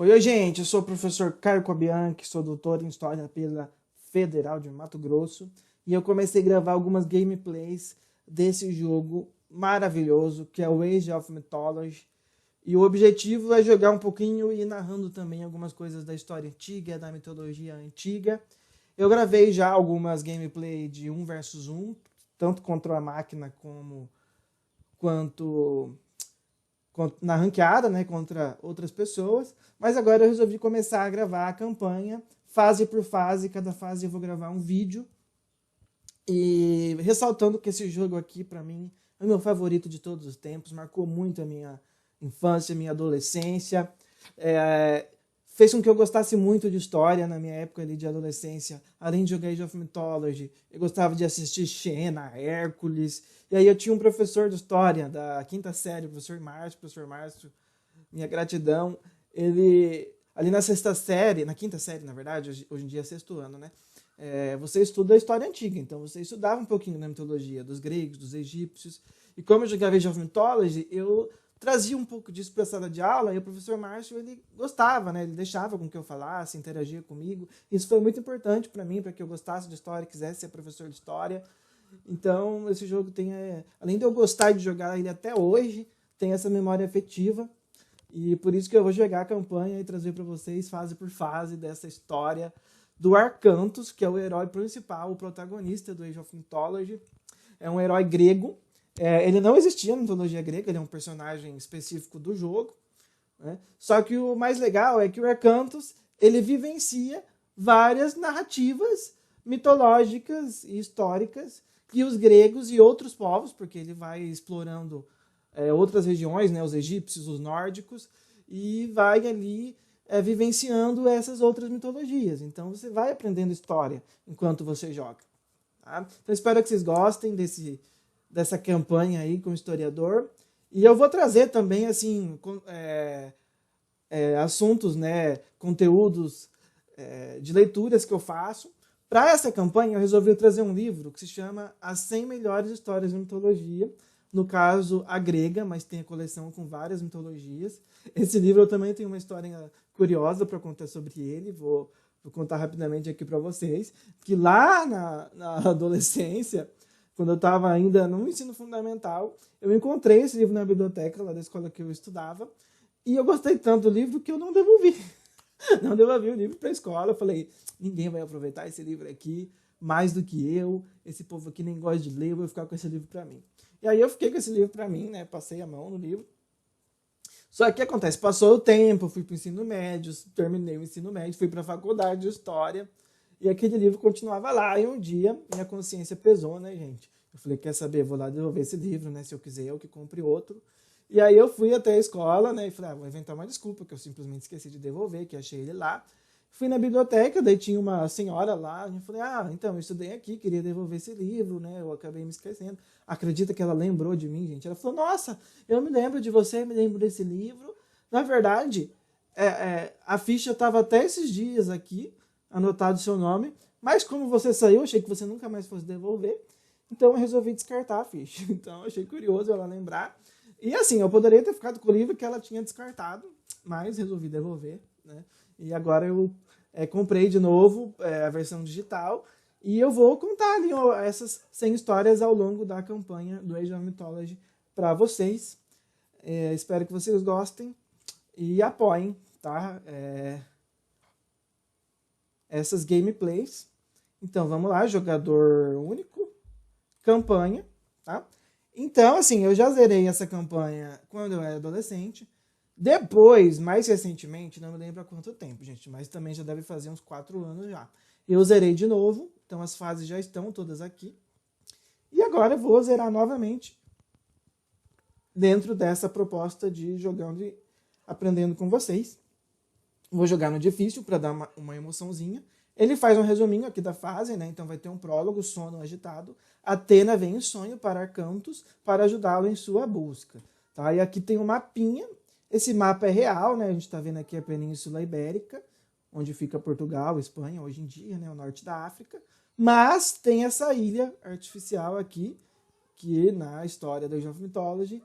Oi, gente, eu sou o professor Caio Cobianchi, sou doutor em História pela Federal de Mato Grosso e eu comecei a gravar algumas gameplays desse jogo maravilhoso que é o Age of Mythology. E o objetivo é jogar um pouquinho e ir narrando também algumas coisas da história antiga, da mitologia antiga. Eu gravei já algumas gameplays de 1 versus 1, tanto contra a máquina quanto na ranqueada, né, contra outras pessoas, mas agora eu resolvi começar a gravar a campanha, fase por fase, cada fase eu vou gravar um vídeo, e ressaltando que esse jogo aqui, para mim, é o meu favorito de todos os tempos, marcou muito a minha infância, a minha adolescência, fez com que eu gostasse muito de história na minha época ali de adolescência. Além de jogar Age of Mythology, eu gostava de assistir Xena, Hércules. E aí eu tinha um professor de história da quinta série, o professor Márcio, minha gratidão. Ele, ali na sexta série, na quinta série, na verdade, hoje em dia é sexto ano, né? Você estuda a história antiga, então você estudava um pouquinho da mitologia, dos gregos, dos egípcios. E como eu jogava Age of Mythology, eu trazia um pouco disso para a sala de aula, e o professor Márcio, ele gostava, né? Ele deixava com que eu falasse, interagia comigo. Isso foi muito importante para mim, para que eu gostasse de história, quisesse ser professor de história. Então, esse jogo tem, além de eu gostar de jogar ele até hoje, tem essa memória afetiva, e por isso que eu vou jogar a campanha e trazer para vocês, fase por fase, dessa história do Arcantos, que é o herói principal, o protagonista do Age of Mythology. É um herói grego. Ele não existia na mitologia grega, ele é um personagem específico do jogo, né? Só que o mais legal é que o Arcantos, ele vivencia várias narrativas mitológicas e históricas que os gregos e outros povos, porque ele vai explorando outras regiões, né, os egípcios, os nórdicos, e vai ali vivenciando essas outras mitologias. Então você vai aprendendo história enquanto você joga. Tá? Então espero que vocês gostem dessa campanha aí com o historiador. E eu vou trazer também assim assuntos, né, conteúdos de leituras que eu faço. Para essa campanha, eu resolvi trazer um livro que se chama As 100 Melhores Histórias de Mitologia. No caso, a grega, mas tem a coleção com várias mitologias. Esse livro eu também tenho uma história curiosa para contar sobre ele. Vou contar rapidamente aqui para vocês. Que lá na adolescência, quando eu estava ainda no ensino fundamental, eu encontrei esse livro na biblioteca lá da escola que eu estudava. E eu gostei tanto do livro que eu não devolvi. Não devolvi o livro para a escola. Eu falei, ninguém vai aproveitar esse livro aqui mais do que eu. Esse povo aqui nem gosta de ler, eu vou ficar com esse livro para mim. E aí eu fiquei com esse livro para mim, né? Passei a mão no livro. Só que o que acontece? Passou o tempo, fui para o ensino médio, terminei o ensino médio, fui para a faculdade de História. E aquele livro continuava lá. E um dia, minha consciência pesou, né, gente? Eu falei, quer saber? Vou lá devolver esse livro, né? Se eu quiser, eu que compre outro. E aí eu fui até a escola, né? E falei, vou inventar uma desculpa, que eu simplesmente esqueci de devolver, que achei ele lá. Fui na biblioteca, daí tinha uma senhora lá, e eu falei, então, eu estudei aqui, queria devolver esse livro, né? Eu acabei me esquecendo. Acredita que ela lembrou de mim, gente? Ela falou, nossa, eu me lembro de você, me lembro desse livro. Na verdade, a ficha estava até esses dias aqui, anotado o seu nome, mas como você saiu, achei que você nunca mais fosse devolver, então eu resolvi descartar a ficha. Então, eu achei curioso ela lembrar. E assim, eu poderia ter ficado com o livro que ela tinha descartado, mas resolvi devolver, né? E agora eu comprei de novo a versão digital e eu vou contar ali essas 100 histórias ao longo da campanha do Age of Mythology para vocês. Espero que vocês gostem e apoiem, tá? Essas gameplays. Então vamos lá, jogador único, campanha, tá? Então, assim, eu já zerei essa campanha quando eu era adolescente. Depois, mais recentemente, não me lembro há quanto tempo, gente, mas também já deve fazer uns 4 anos já. Eu zerei de novo, então as fases já estão todas aqui. E agora eu vou zerar novamente dentro dessa proposta de jogando e aprendendo com vocês. Vou jogar no difícil para dar uma emoçãozinha. Ele faz um resuminho aqui da fase, né? Então vai ter um prólogo, sono agitado. Atena vem em sonho para Arcantos para ajudá-lo em sua busca. Tá? E aqui tem um mapinha. Esse mapa é real, né? A gente está vendo aqui a Península Ibérica, onde fica Portugal, Espanha, hoje em dia, né? O norte da África. Mas tem essa ilha artificial aqui, que na história do Age of Mythology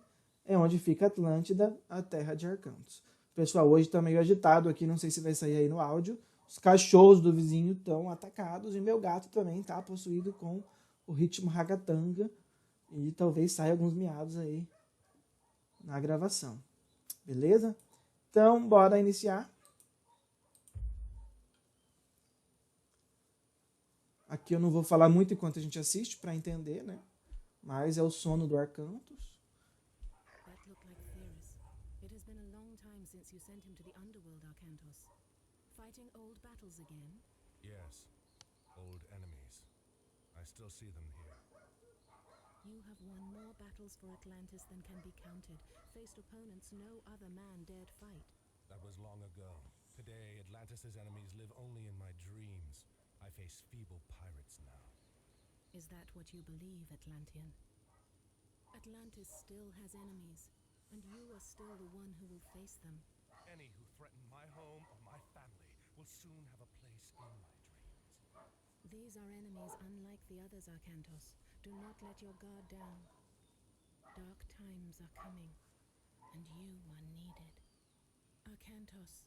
é onde fica Atlântida, a terra de Arcantos. pessoal hoje tá meio agitado aqui, não sei se vai sair aí no áudio. Os cachorros do vizinho estão atacados e meu gato também tá possuído com o ritmo ragatanga. E talvez saia alguns miados aí na gravação. Beleza? Então, bora iniciar. Aqui eu não vou falar muito enquanto a gente assiste para entender, né? Mas é o sono do Arcantos. That looked like Theris. It has been a long time since you sent him to the underworld, Arcantos. Fighting old battles again? Yes, old enemies. I still see them here. You have won more battles for Atlantis than can be counted, faced opponents no other man dared fight. That was long ago. Today, Atlantis' enemies live only in my dreams. I face feeble pirates now. Is that what you believe, Atlantean? Atlantis still has enemies, and you are still the one who will face them. Any who threaten my home or my family will soon have a place in my dreams. These are enemies unlike the others, Arcantos. Do not let your guard down. Dark times are coming, and you are needed. Arcantos,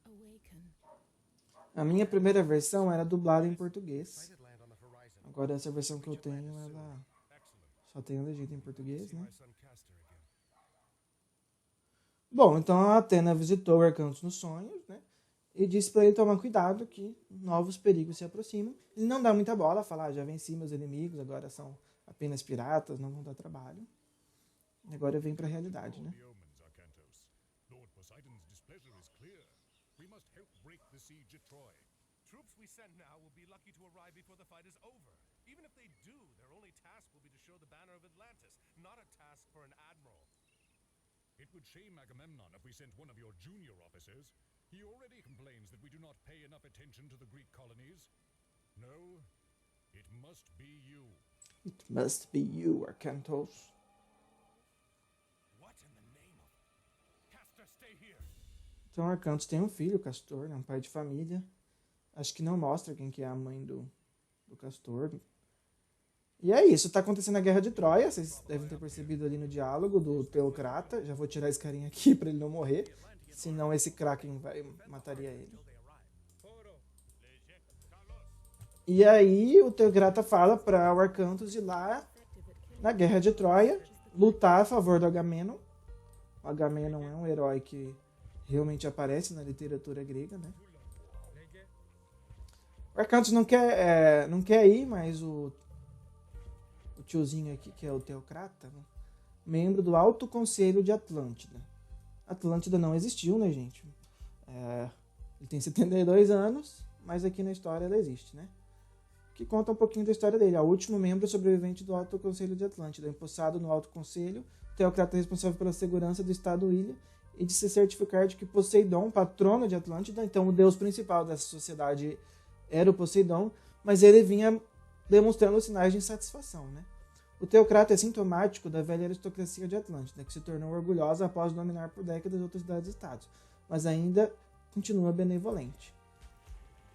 awaken. A minha primeira versão era dublada em português. Agora essa versão que eu tenho, ela só tem a legenda em português, né? Bom, então a Athena visitou o Arcantos nos sonhos, né? E disse para ele tomar cuidado que novos perigos se aproximam. Ele não dá muita bola, fala, já venci meus inimigos, agora são apenas piratas, não vão dar trabalho. E agora vem para a realidade, né? Troops we send now will be lucky to arrive before the fight is over. Even if they do, their only task will be to show the banner of Atlantis, not a task for an admiral. It would shame Agamemnon if we sent one of your junior officers. He already complains that we do not pay enough attention to the Greek colonies. No, it must be you. It must be you, Arcantos. What in the name of... Castor, stay here. Então Arcantos tem um filho, Castor, né? Um pai de família. Acho que não mostra quem que é a mãe do Castor. E é isso, tá acontecendo a Guerra de Troia. Vocês devem ter percebido ali no diálogo do Teocrata. Já vou tirar esse carinha aqui pra ele não morrer. Senão esse Kraken mataria ele. E aí o Teocrata fala para o Arcantos ir lá na Guerra de Troia, lutar a favor do Agamenon. O Agamenon é um herói que realmente aparece na literatura grega, né? O Arcantos não quer ir, mas o tiozinho aqui, que é o Teocrata, né? Membro do Alto Conselho de Atlântida. Atlântida não existiu, né, gente? Ele tem 72 anos, mas aqui na história ela existe, né? Que conta um pouquinho da história dele. É o último membro sobrevivente do Alto Conselho de Atlântida. Empossado no Alto Conselho, Teocrata é responsável pela segurança do Estado-ilha e de se certificar de que Poseidon, patrono de Atlântida, então o deus principal dessa sociedade era o Poseidon, mas ele vinha demonstrando sinais de insatisfação, né? O Teocrata é sintomático da velha aristocracia de Atlântida, que se tornou orgulhosa após dominar por décadas outras cidades-estados, mas ainda continua benevolente.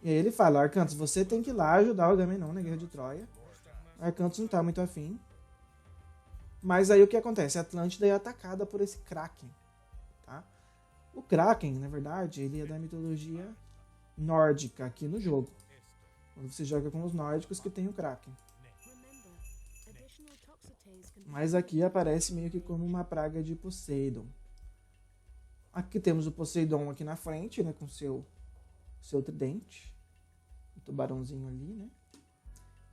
E aí ele fala, Arcantos, você tem que ir lá ajudar o Agamenon na Guerra de Troia. Arcantos não tá muito afim. Mas aí o que acontece? A Atlântida é atacada por esse Kraken. Tá? O Kraken, na verdade, ele é da mitologia nórdica aqui no jogo. Quando você joga com os nórdicos que tem o Kraken. Mas aqui aparece meio que como uma praga de Poseidon. Aqui temos o Poseidon aqui na frente, né, com seu tridente. O tubarãozinho ali, né?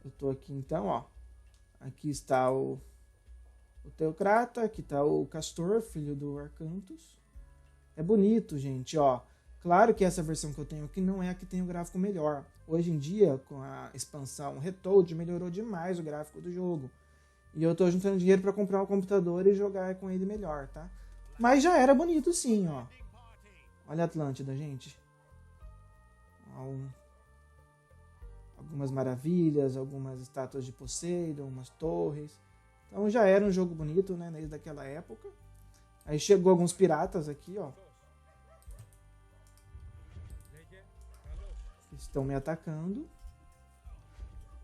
Eu tô aqui então, ó. Aqui está o Teocrata, aqui está o Castor, filho do Arcantos. É bonito, gente, ó. Claro que essa versão que eu tenho aqui não é a que tem o gráfico melhor. Hoje em dia, com a expansão Retold, melhorou demais o gráfico do jogo. E eu tô juntando dinheiro para comprar um computador e jogar com ele melhor, tá? Mas já era bonito sim, ó. Olha a Atlântida, gente. Algumas maravilhas, algumas estátuas de Poseidon, umas torres. Então já era um jogo bonito, né, desde aquela época. Aí chegou alguns piratas aqui, ó. Que estão me atacando.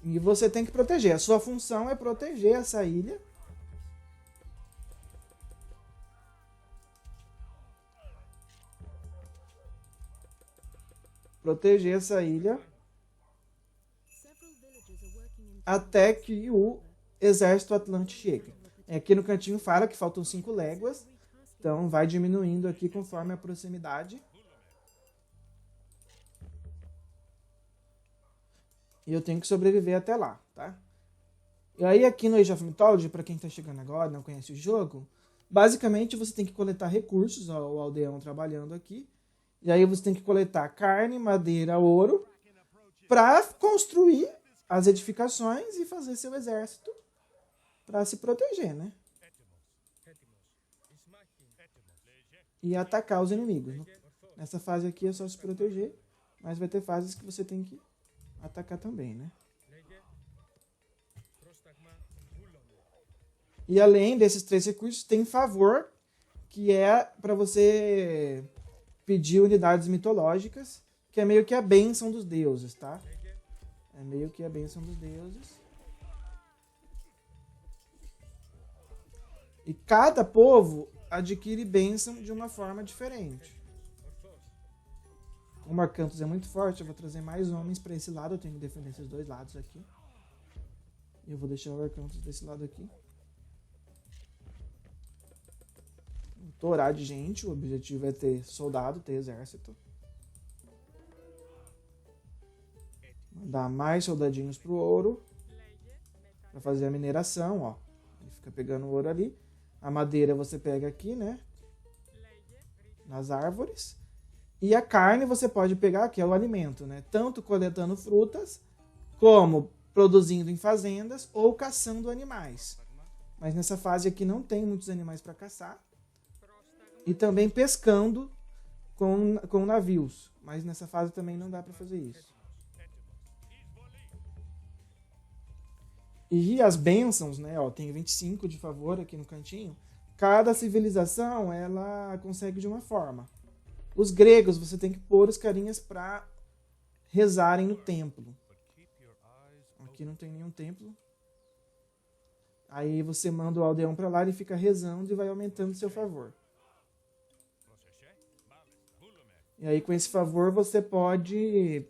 E você tem que proteger. A sua função é proteger essa ilha. proteger essa ilha Several villagers are working in até que o exército atlante chegue. Aqui no cantinho fala que faltam 5 léguas, então vai diminuindo aqui conforme a proximidade. E eu tenho que sobreviver até lá, tá? E aí aqui no Age of Mythology, para quem está chegando agora, não conhece o jogo, basicamente você tem que coletar recursos, ó, o aldeão trabalhando aqui, e aí você tem que coletar carne, madeira, ouro, para construir as edificações e fazer seu exército para se proteger, né? E atacar os inimigos. Né? Nessa fase aqui é só se proteger, mas vai ter fases que você tem que atacar também, né? E além desses 3 recursos, tem favor, que é para você pedir unidades mitológicas, que é meio que a bênção dos deuses, tá? É meio que a bênção dos deuses. E cada povo adquire bênção de uma forma diferente. Como Arcantos é muito forte, eu vou trazer mais homens para esse lado. Eu tenho que defender esses 2 lados aqui. Eu vou deixar o Arcantos desse lado aqui. Torar de gente, o objetivo é ter soldado, ter exército. Mandar mais soldadinhos pro ouro. Pra fazer a mineração, ó. Ele fica pegando o ouro ali. A madeira você pega aqui, né? Nas árvores. E a carne você pode pegar, que é o alimento, né? Tanto coletando frutas, como produzindo em fazendas ou caçando animais. Mas nessa fase aqui não tem muitos animais para caçar. E também pescando com navios. Mas nessa fase também não dá para fazer isso. E as bênçãos, né? Ó, tem 25 de favor aqui no cantinho. Cada civilização, ela consegue de uma forma. Os gregos, você tem que pôr os carinhas para rezarem no templo. Aqui não tem nenhum templo. Aí você manda o aldeão para lá, ele fica rezando e vai aumentando o seu favor. E aí, com esse favor, você pode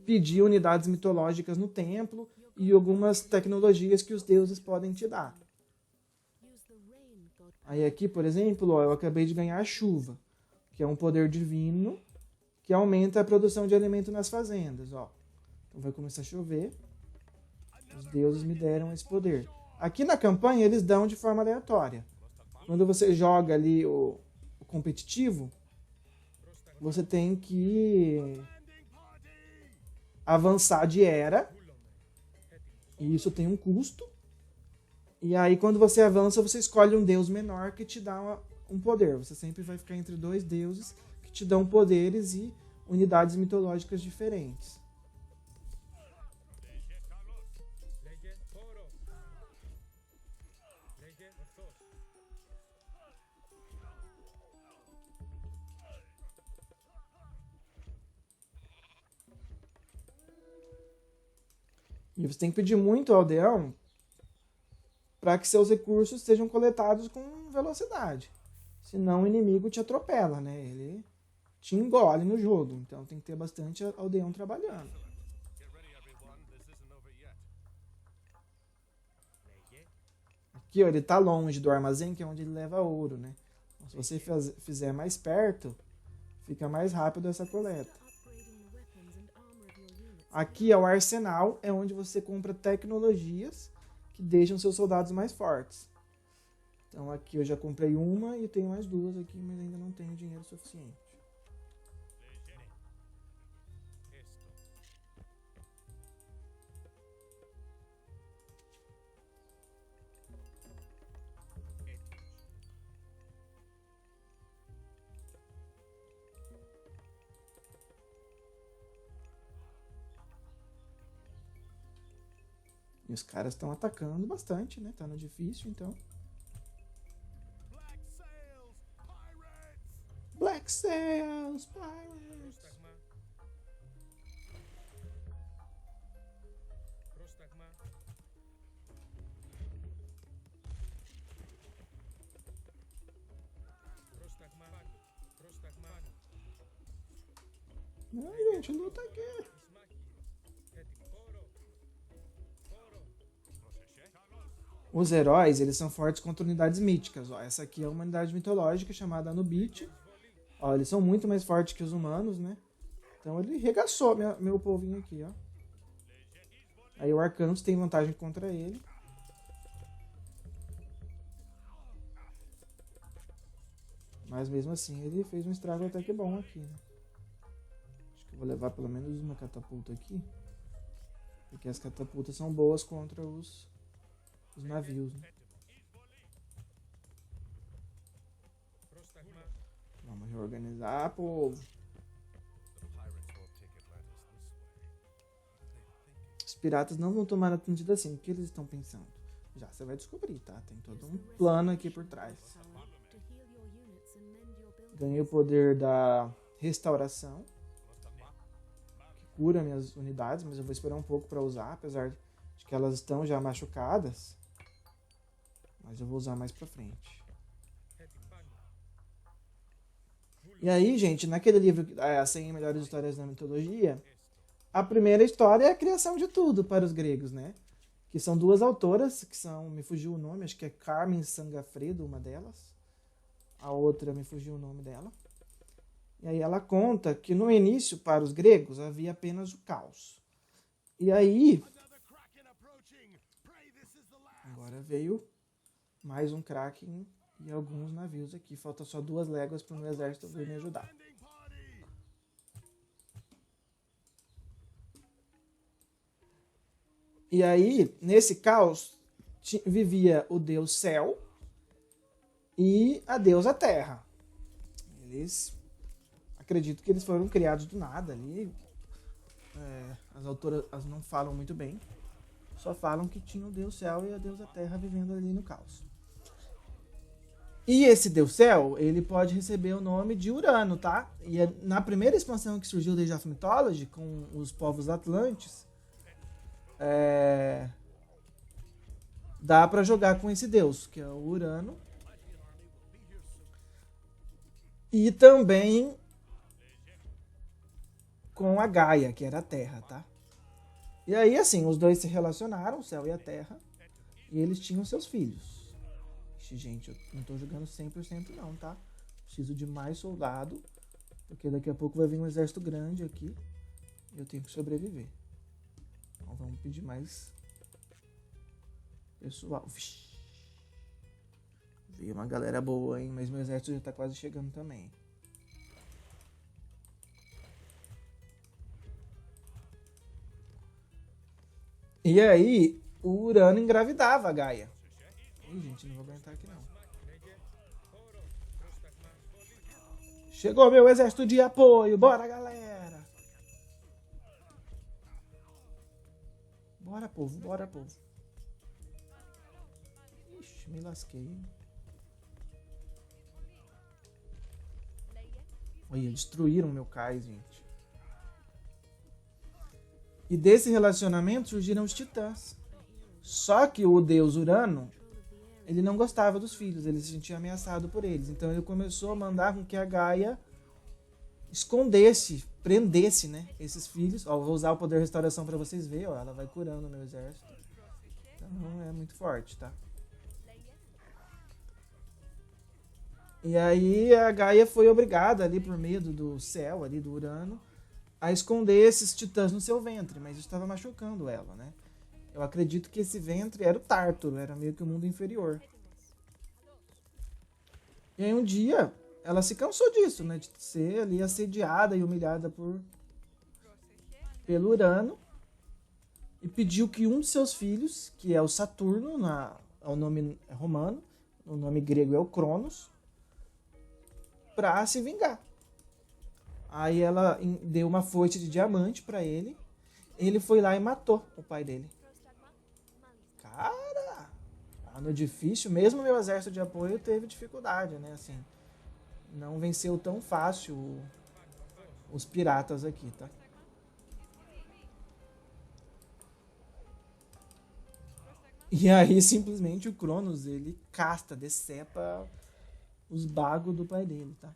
pedir unidades mitológicas no templo e algumas tecnologias que os deuses podem te dar. Aí aqui, por exemplo, ó, eu acabei de ganhar a chuva, que é um poder divino que aumenta a produção de alimento nas fazendas. Ó. Então vai começar a chover. Os deuses me deram esse poder. Aqui na campanha, eles dão de forma aleatória. Quando você joga ali o competitivo, você tem que avançar de era. E isso tem um custo. E aí, quando você avança, você escolhe um deus menor que te dá um poder. Você sempre vai ficar entre 2 deuses que te dão poderes e unidades mitológicas diferentes. E você tem que pedir muito ao aldeão para que seus recursos sejam coletados com velocidade. Senão o inimigo te atropela, né? Ele te engole no jogo. Então tem que ter bastante aldeão trabalhando. Aqui, ó, ele tá longe do armazém, que é onde ele leva ouro, né? Então, se você fizer mais perto, fica mais rápido essa coleta. Aqui é o arsenal, é onde você compra tecnologias que deixam seus soldados mais fortes. Então aqui eu já comprei uma e tenho mais 2 aqui, mas ainda não tenho dinheiro suficiente. E os caras estão atacando bastante, né? Tá no difícil, então. Black Sails, Pirates. Não, gente, luta aqui. Os heróis, eles são fortes contra unidades míticas. Ó, essa aqui é uma unidade mitológica chamada Anubite. Ó, eles são muito mais fortes que os humanos, né? Então ele regaçou meu povinho aqui, ó. Aí o Arcanus tem vantagem contra ele. Mas mesmo assim ele fez um estrago até que bom aqui, né? Acho que eu vou levar pelo menos uma catapulta aqui. Porque as catapultas são boas contra os navios, né? Vamos reorganizar, povo. Os piratas não vão tomar atitude assim. O que eles estão pensando? Já você vai descobrir, tá? Tem todo um plano aqui por trás. Ganhei o poder da restauração, que cura minhas unidades, mas eu vou esperar um pouco para usar, apesar de que elas estão já machucadas. Mas eu vou usar mais pra frente. E aí, gente, naquele livro, As 100 Melhores Histórias da Mitologia, a primeira história é a criação de tudo para os gregos, né? Que são duas autoras, que são, me fugiu o nome, acho que é Carmen Sangafredo, uma delas. A outra, me fugiu o nome dela. E aí ela conta que no início, para os gregos, havia apenas o caos. E aí, agora veio mais um Kraken e alguns navios aqui. Falta só 2 léguas para o meu exército vir me ajudar. E aí, nesse caos, vivia o deus Céu e a deusa Terra. Eles, acredito que eles foram criados do nada ali. As autoras não falam muito bem. Só falam que tinha o deus Céu e a deusa Terra vivendo ali no caos. E esse deus Céu, ele pode receber o nome de Urano, tá? E na primeira expansão que surgiu da Age of Mythology, com os povos atlantes, dá pra jogar com esse deus, que é o Urano. E também com a Gaia, que era a Terra, tá? E aí, assim, os dois se relacionaram, o Céu e a Terra, e eles tinham seus filhos. Gente, eu não tô jogando 100% não, tá? Preciso de mais soldado, porque daqui a pouco vai vir um exército grande aqui e eu tenho que sobreviver. Então vamos pedir mais pessoal. Veio uma galera boa, hein? Mas meu exército já tá quase chegando também. E aí, o Urano engravidava a Gaia. Ih, gente, não vou aguentar aqui não. Chegou meu exército de apoio. Bora, galera. Bora, povo. Bora, povo. Ixi, me lasquei. Olha, destruíram meu cais, gente. E desse relacionamento surgiram os titãs. Só que o deus Urano, ele não gostava dos filhos, ele se sentia ameaçado por eles. Então ele começou a mandar com que a Gaia escondesse, prendesse, né, esses filhos. Ó, vou usar o poder de restauração para vocês verem, ó, ela vai curando o meu exército. Então é muito forte, tá? E aí a Gaia foi obrigada ali por medo do Céu, ali do Urano, a esconder esses titãs no seu ventre, mas isso estava machucando ela, né? Eu acredito que esse ventre era o Tártaro, era meio que o mundo inferior. E aí um dia, ela se cansou disso, né? De ser ali assediada e humilhada pelo Urano. E pediu que um de seus filhos, que é o Saturno, é o nome romano, o nome grego é o Cronos, pra se vingar. Aí ela deu uma foice de diamante pra ele. Ele foi lá e matou o pai dele. Cara, no difícil, mesmo meu exército de apoio teve dificuldade, né? Assim, não venceu tão fácil os piratas aqui, tá? E aí, simplesmente, o Cronos, ele casta, decepa os bagos do pai dele, tá?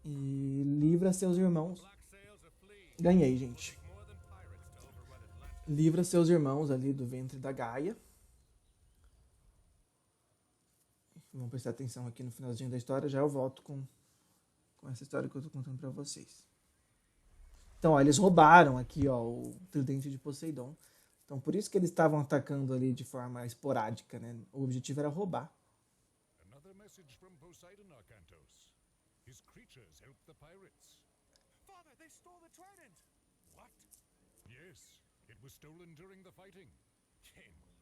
e livra seus irmãos. Black sails are fleeing. Ganhei, gente. More than pirates to overrun Atlantis. Livra seus irmãos ali do ventre da Gaia. Vamos prestar atenção aqui no finalzinho da história. Já eu volto com essa história que eu tô contando pra vocês. Então, ó, eles roubaram aqui, ó, o tridente de Poseidon. Então, por isso que eles estavam atacando ali de forma esporádica, né? O objetivo era roubar. Another message from Poseidon, Arcantos. His creatures help the pirates. Father, they stole the trident! What? Yes, it was stolen during the fighting. Chamos.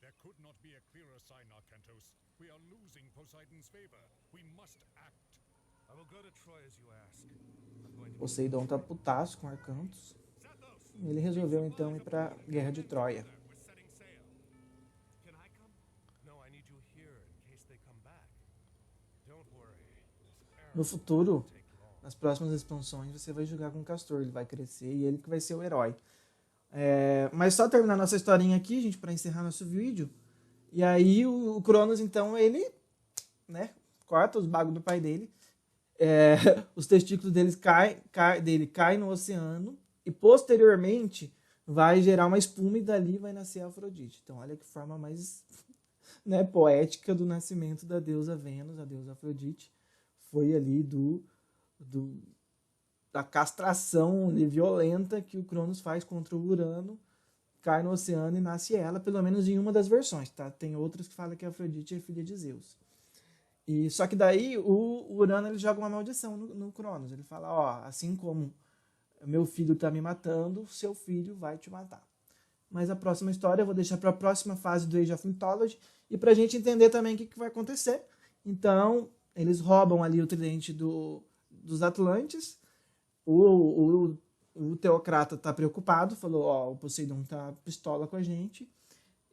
There could not be a clearer sign, Arcantos. We are losing Poseidon's favor. We must act. I will go to Troy as you ask. I'm going to Poseidon tá putaço com Arcantos. Zethos! E ele resolveu então ir pra Guerra de Troia. We're setting sail. Can I come? No, I need you here in case they come back. Don't worry. This errand No futuro, won't take long. nas próximas expansões, você vai jogar com o Castor. Ele vai crescer e ele que vai ser o herói. Mas só terminar nossa historinha aqui, gente, para encerrar nosso vídeo. E aí o Cronos, então, ele, né, corta os bagos do pai dele. Os testículos dele caem no oceano. E posteriormente vai gerar uma espuma e dali vai nascer a Afrodite. Então olha que forma mais né, poética do nascimento da deusa Vênus, a deusa Afrodite. Foi ali da castração violenta que o Cronos faz contra o Urano, cai no oceano e nasce ela, pelo menos em uma das versões, tá? Tem outras que falam que a Afrodite é filha de Zeus. E só que daí o Urano ele joga uma maldição no Cronos. Ele fala, ó, assim como meu filho tá me matando, seu filho vai te matar. Mas a próxima história eu vou deixar para a próxima fase do Age of Mythology e pra gente entender também o que vai acontecer. Então, eles roubam ali o tridente dos Atlantes. O Teocrata tá preocupado, falou, ó, o Poseidon tá pistola com a gente.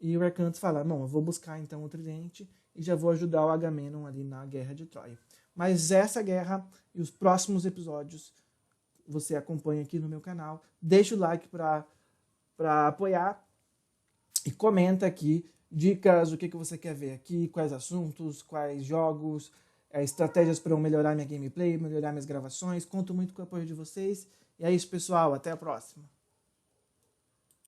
E o Arcantos fala, bom, eu vou buscar então o tridente e já vou ajudar o Agamenon ali na Guerra de Troia. Mas essa guerra e os próximos episódios você acompanha aqui no meu canal. Deixa o like para apoiar e comenta aqui dicas, o que você quer ver aqui, quais assuntos, quais jogos, estratégias para eu melhorar minha gameplay, melhorar minhas gravações. Conto muito com o apoio de vocês. E é isso, pessoal. Até a próxima.